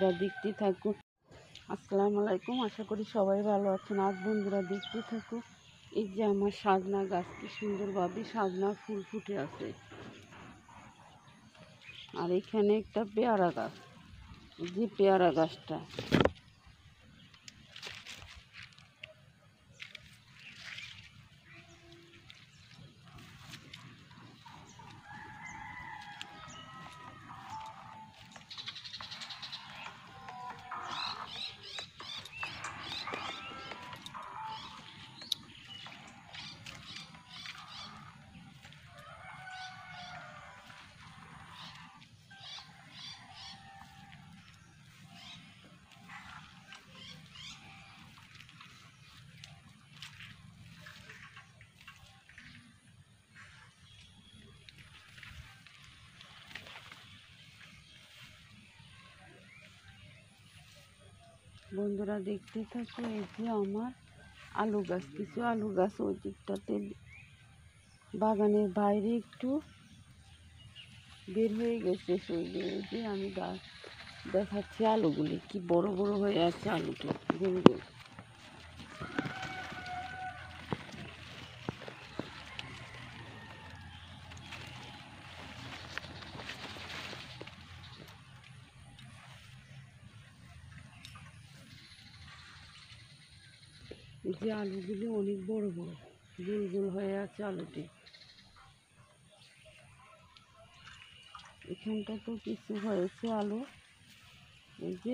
বন্ধুরা দেখতে থাকুন। আসসালামু আলাইকুম, আশা করি সবাই ভালো আছেন। আজ বন্ধুরা দেখতে থাকুন, এই যে আমার সাজনা গাছ, কি সুন্দরভাবে সাজনা ফুল ফুটে আছে। আর এখানে একটা পেয়ারা গাছ, এই যে পেয়ারা গাছটা। বন্ধুরা দেখতে থাকো, এই যে আমার আলু গাছ, কিছু আলু গাছ ওই দিকটাতে বাগানের বাইরে একটু বের হয়ে গেছে। সেই যে আমি গাছ দেখাচ্ছি, আলুগুলি কি বড় বড় হয়ে আছে, আলুটি গোল গোল। এই যে আলুগুলি অনেক বড় বড় গোল গোল হয়ে আছে আলুটি। এখানটা তো কিছু হয়েছে আলু, এই যে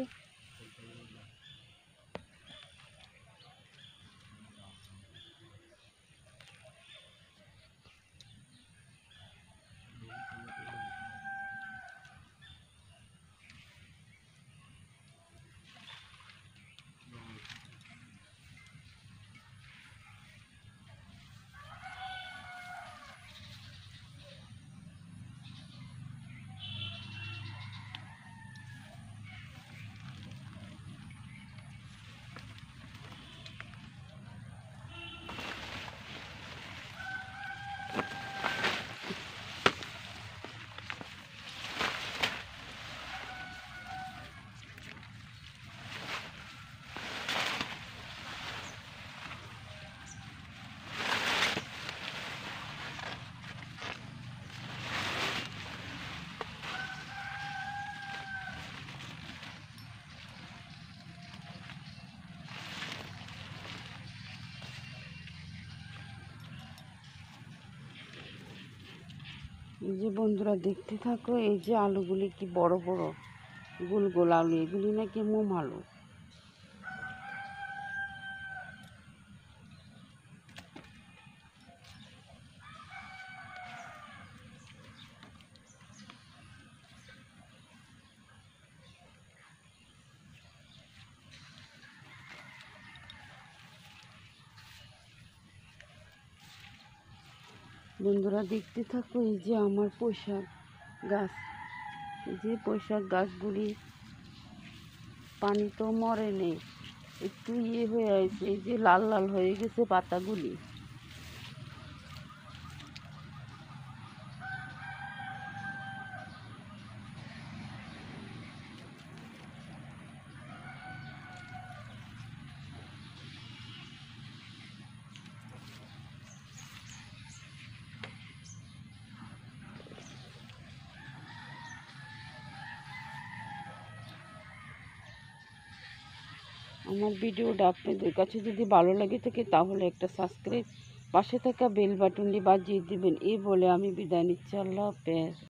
বন্ধুরা দেখতে থাকো, এই যে আলুগুলি কি বড় বড় গোল গোল আলু, এগুলি নাকি মোম আলু। বন্ধুরা দেখতে থাকো, এই যে আমার পুঁইশাক গাছ, এই যে পুঁইশাক গাছগুলি পানি তো মরে নেই, একটু হয়ে আছে, এই যে লাল লাল হয়ে গেছে পাতাগুলি। আমার ভিডিওটা আপনাদের কাছে যদি ভালো লাগে থাকে, তাহলে একটা সাবস্ক্রাইব, পাশে থাকা বেল বাটনটি বাজিয়ে দিবেন। এই বলে আমি বিদায় নিচ্ছি। আল্লাহ হাফেজ।